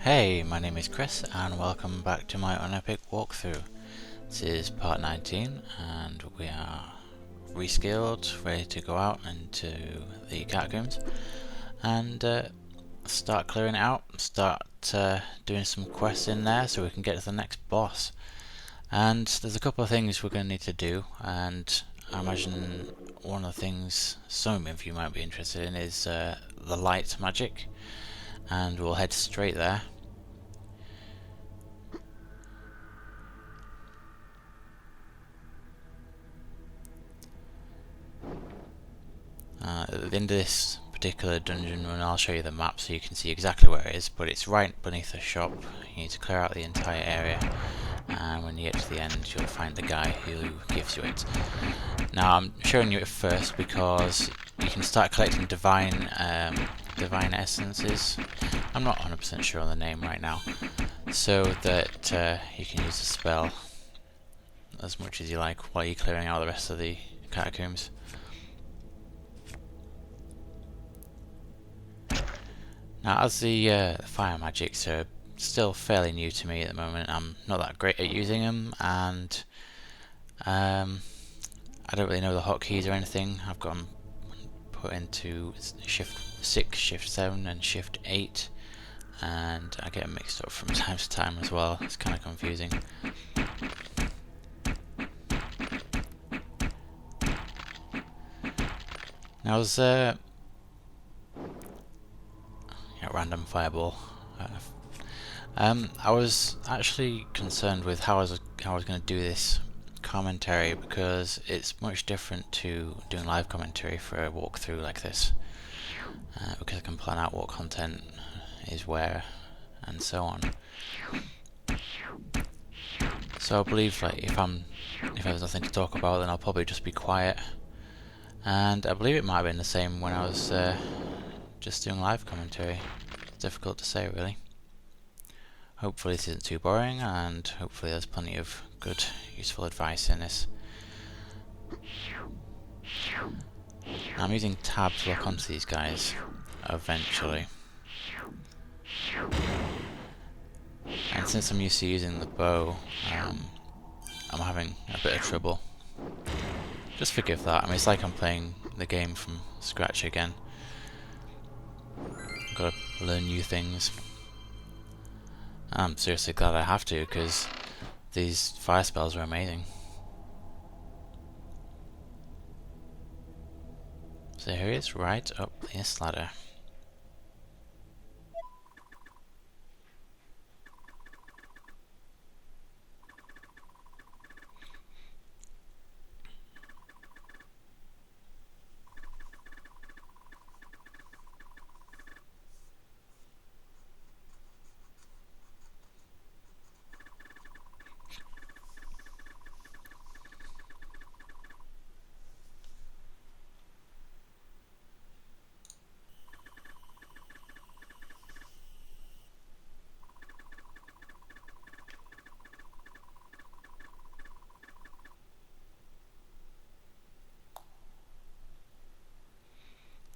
Hey, my name is Chris and welcome back to my Unepic walkthrough. This is part 19 and we are reskilled, ready to go out into the Catacombs and start clearing it out, start doing some quests in there so we can get to the next boss. And there's a couple of things we're going to need to do, and I imagine one of the things some of you might be interested in is the light magic, and we'll head straight there. At the end of this particular dungeon run I'll show you the map so you can see exactly where it is, but it's right beneath the shop. You need to clear out the entire area, and when you get to the end you'll find the guy who gives you it. Now I'm showing you it first because you can start collecting divine essences. I'm not 100% sure on the name right now, so that you can use the spell as much as you like while you're clearing out the rest of the catacombs. Now, as the fire magics are still fairly new to me at the moment, I'm not that great at using them, and I don't really know the hotkeys or anything. I've got them put into Shift 6, Shift 7 and Shift 8, and I get them mixed up from time to time as well. It's kind of confusing. Now, there's random fireball. I was actually concerned with how I was going to do this commentary, because it's much different to doing live commentary for a walkthrough like this, because I can plan out what content is where and so on. So I believe, like, if there's nothing to talk about, then I'll probably just be quiet. And I believe it might have been the same when I was just doing live commentary. It's difficult to say, really. Hopefully this isn't too boring, and hopefully there's plenty of good, useful advice in this. Now, I'm using tab to lock onto these guys eventually. And since I'm used to using the bow, I'm having a bit of trouble. Just forgive that. I mean, it's like I'm playing the game from scratch again. I've got to learn new things. I'm seriously glad I have to, because these fire spells are amazing. So here he is, right up this ladder.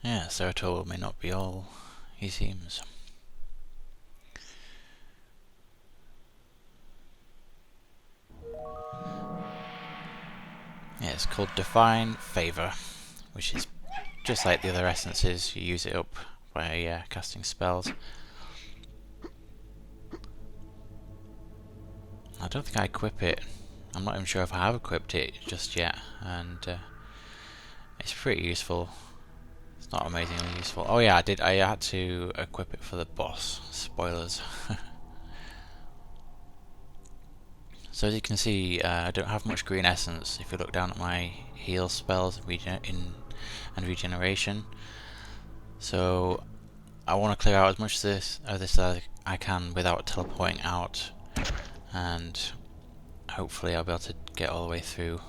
Yeah, Zeratul may not be all he seems. Yeah, it's called Divine Favor, which is just like the other essences. You use it up by casting spells. I don't think I equip it. I'm not even sure if I have equipped it just yet, and it's pretty useful. It's not amazingly useful. Oh yeah, I had to equip it for the boss. Spoilers. So as you can see, I don't have much green essence. If you look down at my heal spells and regeneration, so I want to clear out as much of this as I can without teleporting out, and hopefully I'll be able to get all the way through.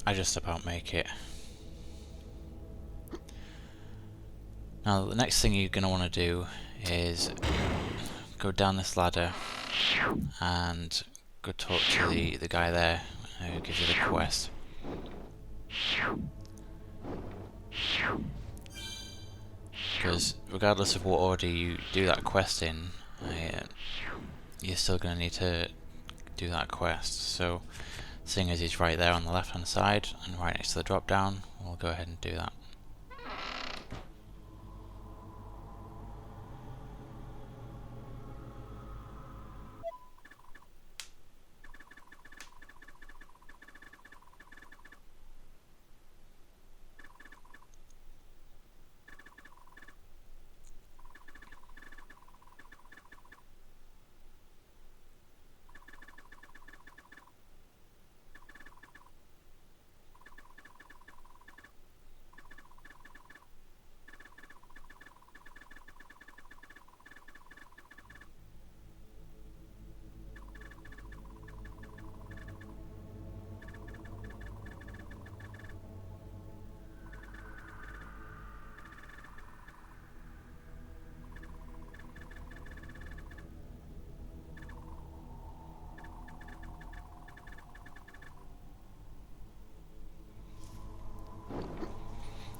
I just about make it. Now the next thing you're going to want to do is go down this ladder and go talk to the guy there who gives you the quest. because regardless of what order you do that quest in, you're still going to need to do that quest. So seeing as he's right there on the left hand side and right next to the drop down, we'll go ahead and do that.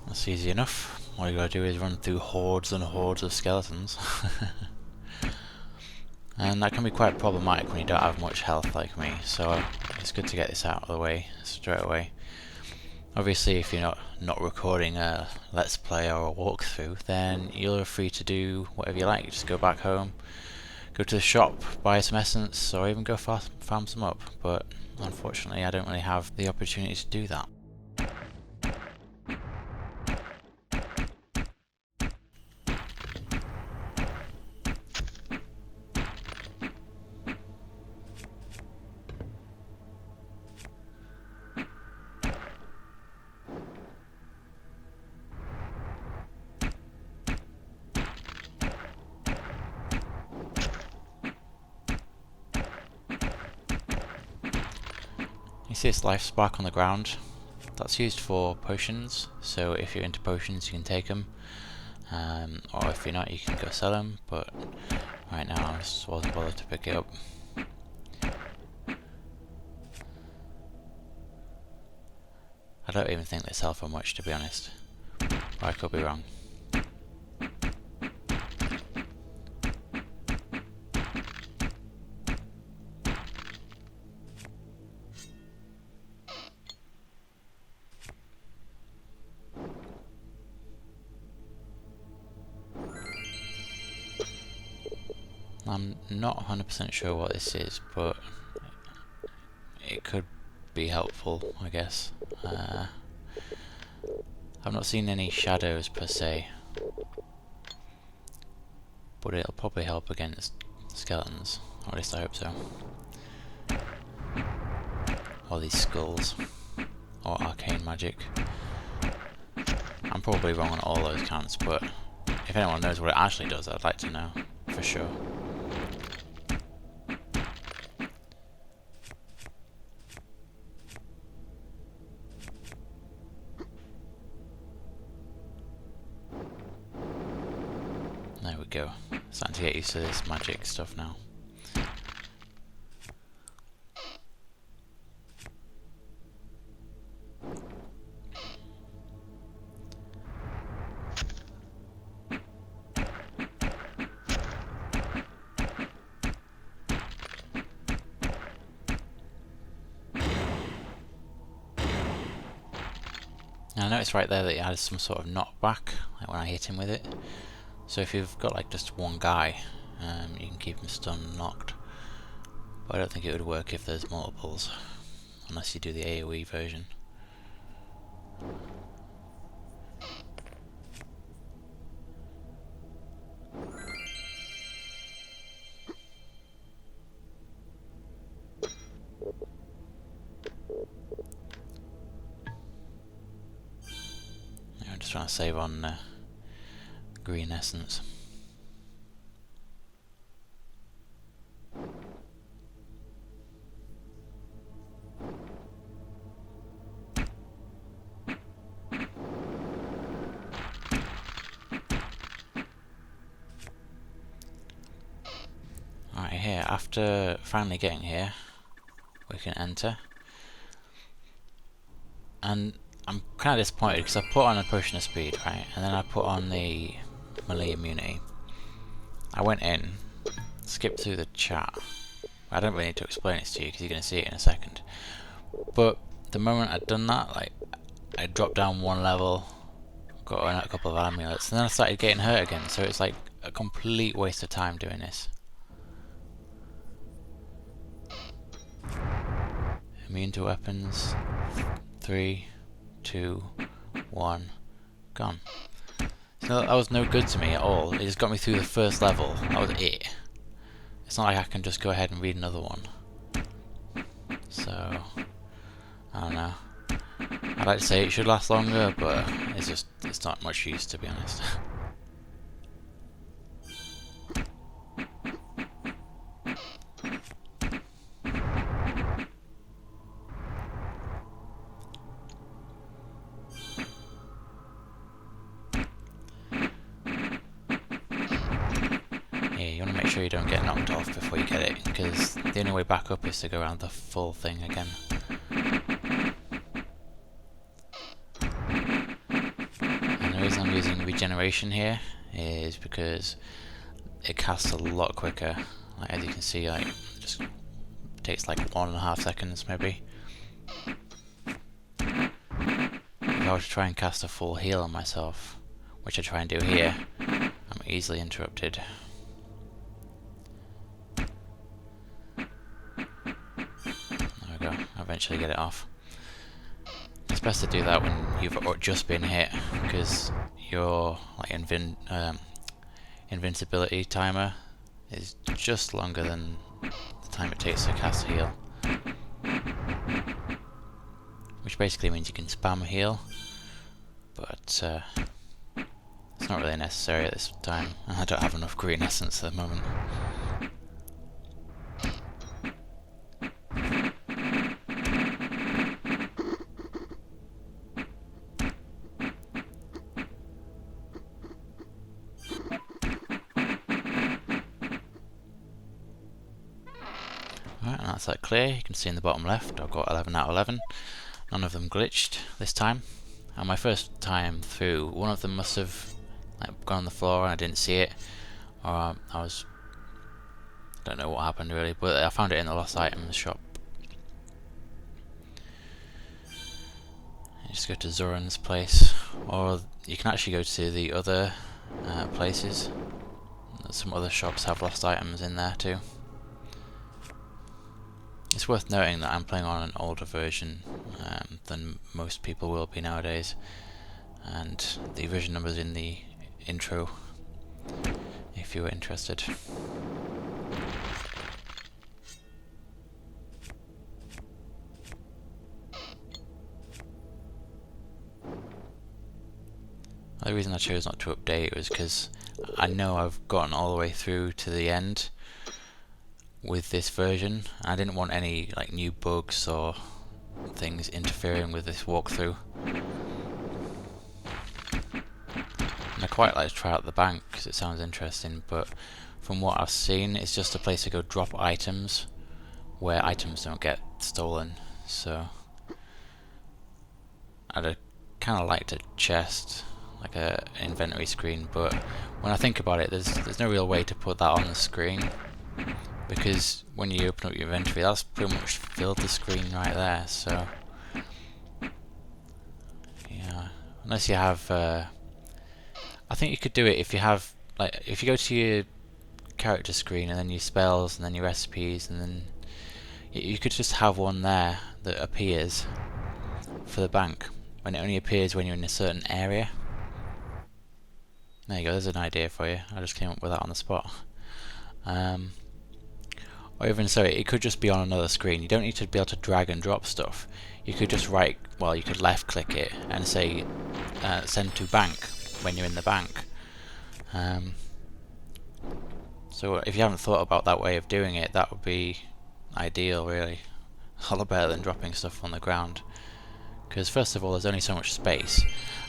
That's easy enough. All you gotta do is run through hordes and hordes of skeletons. And that can be quite problematic when you don't have much health like me, so it's good to get this out of the way straight away. Obviously if you're not recording a let's play or a walkthrough, then you're free to do whatever you like. Just go back home, go to the shop, buy some essence, or even go farm some up, but unfortunately I don't really have the opportunity to do that. You see this life spark on the ground? That's used for potions, so if you're into potions you can take them, or if you're not you can go sell them, but right now I just wasn't bothered to pick it up. I don't even think they sell for much, to be honest, but I could be wrong. I'm not 100% sure what this is, but it could be helpful, I guess. I've not seen any shadows per se, but it'll probably help against skeletons, or at least I hope so. Or these skulls, or arcane magic. I'm probably wrong on all those counts, but if anyone knows what it actually does, I'd like to know, for sure. There we go. Starting to get used to this magic stuff now. Now I noticed right there that it has some sort of knockback, like when I hit him with it. So if you've got like just one guy, you can keep him stunned and knocked. But I don't think it would work if there's multiples, unless you do the AoE version. I'm just trying to save on green essence. Alright, here, after finally getting here, we can enter. And I'm kind of disappointed because I put on a potion of speed, right? And then I put on the melee immunity. I went in, skipped through the chat. I don't really need to explain it to you because you're going to see it in a second. But the moment I'd done that, like, I dropped down one level, got a couple of amulets, and then I started getting hurt again. So it's like a complete waste of time doing this. Immune to weapons. 3, 2, 1, gone. So that was no good to me at all. It just got me through the first level. That was it. It's not like I can just go ahead and read another one. So, I don't know. I'd like to say it should last longer, but it's not much use, to be honest. You want to make sure you don't get knocked off before you get it, because the only way back up is to go around the full thing again. And the reason I'm using regeneration here is because it casts a lot quicker. Like, as you can see, like, it just takes like 1.5 seconds maybe. If I were to try and cast a full heal on myself, which I try and do here, I'm easily interrupted. Eventually get it off. It's best to do that when you've just been hit, because your like invincibility timer is just longer than the time it takes to cast heal, which basically means you can spam heal, but it's not really necessary at this time. I don't have enough green essence at the moment. Alright, and that's that clear. You can see in the bottom left I've got 11 out of 11. None of them glitched this time. And my first time through, one of them must have like gone on the floor and I didn't see it, or don't know what happened really, but I found it in the lost items shop. You just go to Zoran's place, or you can actually go to the other places. Some other shops have lost items in there too. It's worth noting that I'm playing on an older version than most people will be nowadays, and the version number's in the intro if you were interested. The reason I chose not to update was because I know I've gotten all the way through to the end with this version. I didn't want any like new bugs or things interfering with this walkthrough. And I quite like to try out the bank because it sounds interesting, but from what I've seen, it's just a place to go drop items where items don't get stolen. So I'd kind of liked a chest, like an inventory screen, but when I think about it, there's no real way to put that on the screen, because when you open up your inventory, that's pretty much filled the screen right there. So yeah, unless you have I think you could do it if you have, like, if you go to your character screen and then your spells and then your recipes, and then you could just have one there that appears for the bank, when it only appears when you're in a certain area. There you go, there's an idea for you. I just came up with that on the spot. Or even so, it could just be on another screen. You don't need to be able to drag and drop stuff. You could just you could left click it and say send to bank when you're in the bank. So if you haven't thought about that way of doing it, that would be ideal really. A lot better than dropping stuff on the ground. Because first of all, there's only so much space,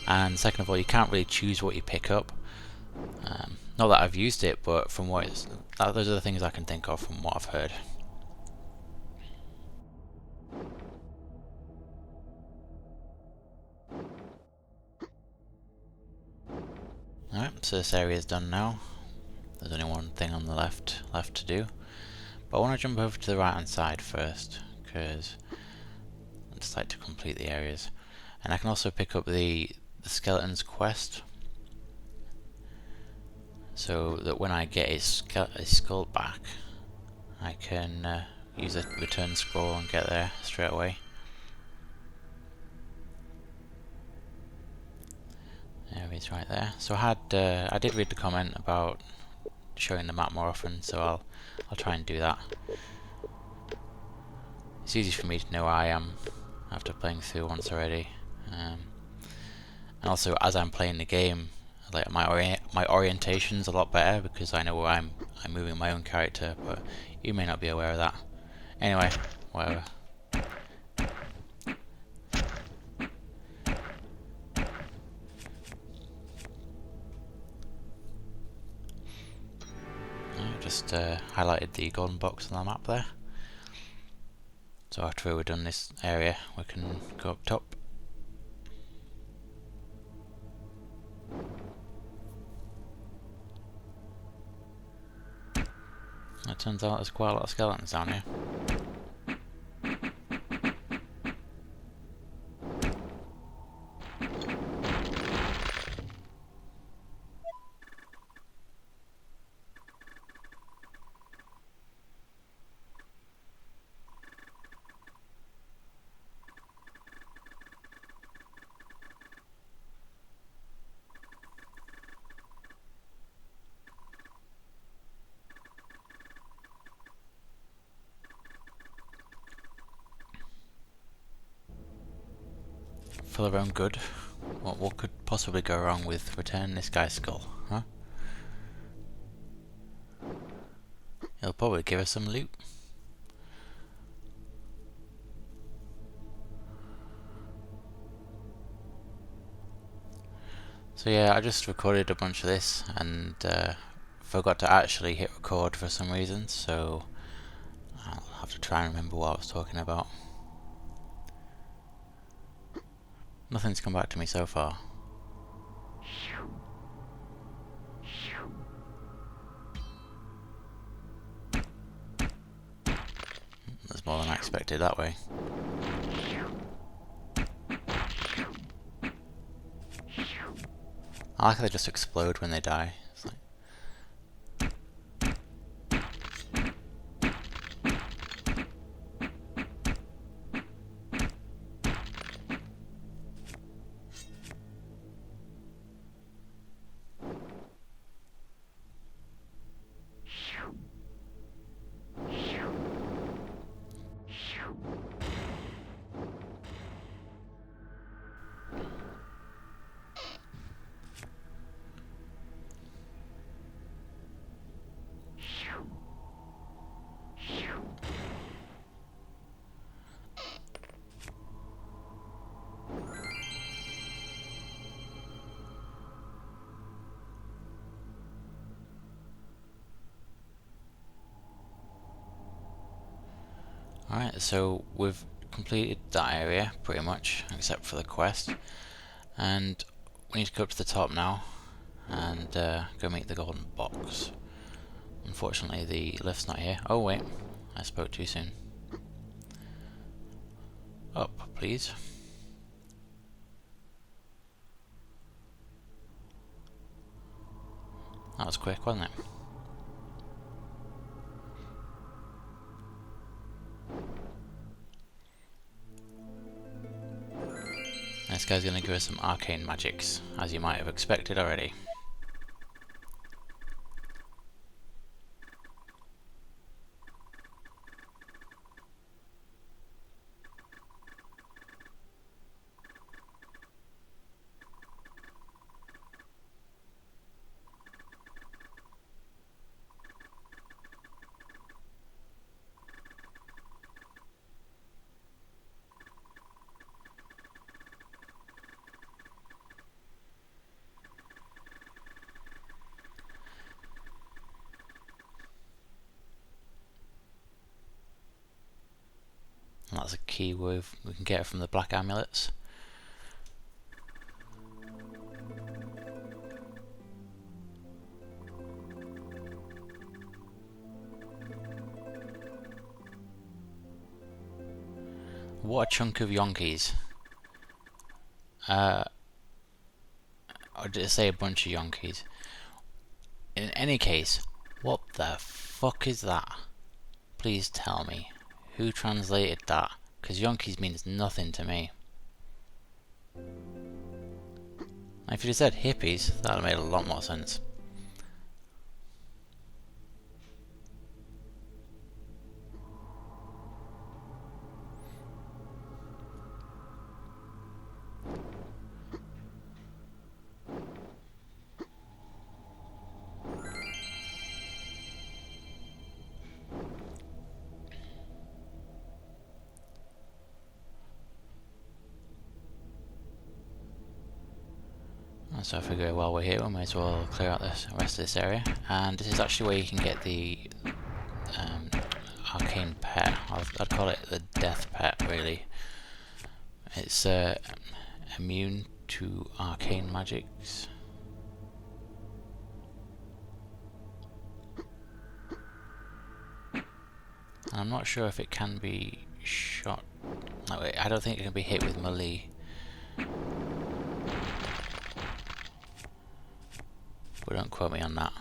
and second of all, you can't really choose what you pick up. Not that I've used it, but from what those are the things I can think of from what I've heard. Alright, this area is done now. There's only one thing on the left to do. But I want to jump over to the right hand side first, because I just like to complete the areas. And I can also pick up the skeleton's quest, so that when I get his skull back, I can use a return scroll and get there straight away. There he is, right there. So I did read the comment about showing the map more often, so I'll try and do that. It's easy for me to know where I am after playing through once already, and also as I'm playing the game, like my orientation's a lot better because I know where I'm moving my own character, but you may not be aware of that. Anyway, whatever. Just highlighted the golden box on the map there. So after we've done this area, we can go up top. It turns out there's quite a lot of skeletons down here. For their own good, what could possibly go wrong with returning this guy's skull, huh? He'll probably give us some loot. So yeah, I just recorded a bunch of this and forgot to actually hit record for some reason, so I'll have to try and remember what I was talking about. Nothing's come back to me so far. There's more than I expected that way. I like how they just explode when they die. It's like alright, so we've completed that area pretty much, except for the quest, and we need to go up to the top now and go meet the golden box. Unfortunately the lift's not here. Oh wait, I spoke too soon. Up, please. That was quick, wasn't it? This guy's going to give us some arcane magics, as you might have expected already. And that's a key we can get it from the black amulets. What a chunk of yonkies. Or did it say a bunch of yonkies? In any case, what the fuck is that? Please tell me. Who translated that? Because yonkies means nothing to me. If you'd have said hippies, that would have made a lot more sense. So I figure while we're here we may as well clear out the rest of this area, and this is actually where you can get the arcane pet. I'd call it the death pet really. It's immune to arcane magics. And I'm not sure if it can be shot. No, I don't think it can be hit with melee. But don't quote me on that.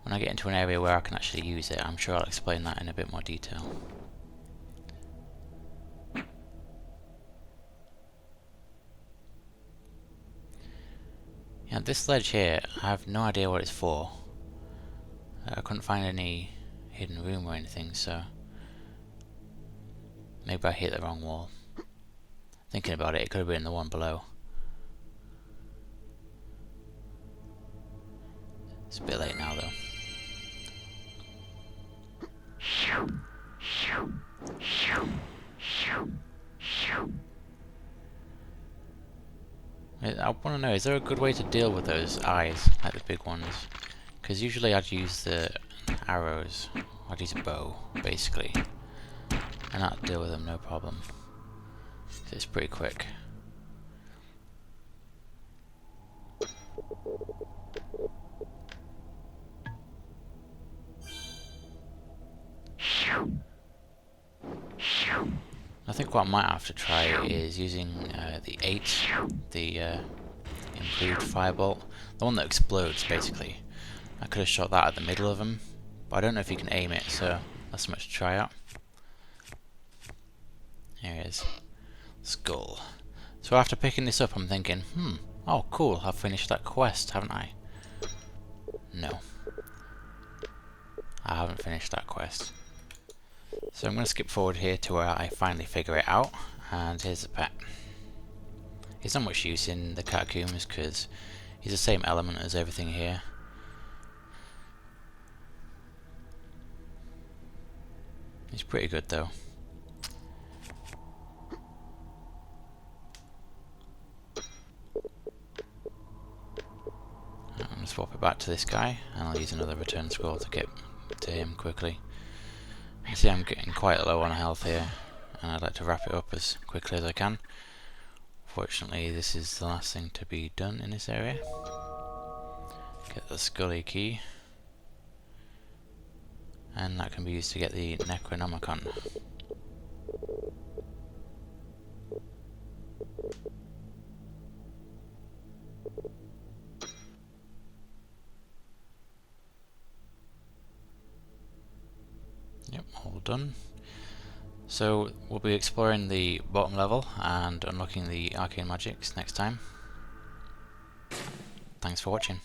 When I get into an area where I can actually use it, I'm sure I'll explain that in a bit more detail. Yeah, this ledge here, I have no idea what it's for. I couldn't find any hidden room or anything, so maybe I hit the wrong wall. Thinking about it, it could have been the one below. It's a bit late now though. I want to know, is there a good way to deal with those eyes, like the big ones? Because usually I'd use the arrows. I'd use a bow, basically. And I'd deal with them no problem. So it's pretty quick. I think what I might have to try is using the 8, the improved firebolt, the one that explodes basically. I could have shot that at the middle of them, but I don't know if you can aim it, so that's so much to try out. Here it is. Skull. So after picking this up I'm thinking, oh cool, I've finished that quest, haven't I? No. I haven't finished that quest. So I'm going to skip forward here to where I finally figure it out, and here's the pet. He's not much use in the Catacombs because he's the same element as everything here. He's pretty good though. I'm going to swap it back to this guy, and I'll use another return scroll to get to him quickly. You see I'm getting quite low on health here, and I'd like to wrap it up as quickly as I can. Fortunately this is the last thing to be done in this area. Get the Scully key, and that can be used to get the Necronomicon. Yep, all done. So we'll be exploring the bottom level and unlocking the arcane magics next time. Thanks for watching.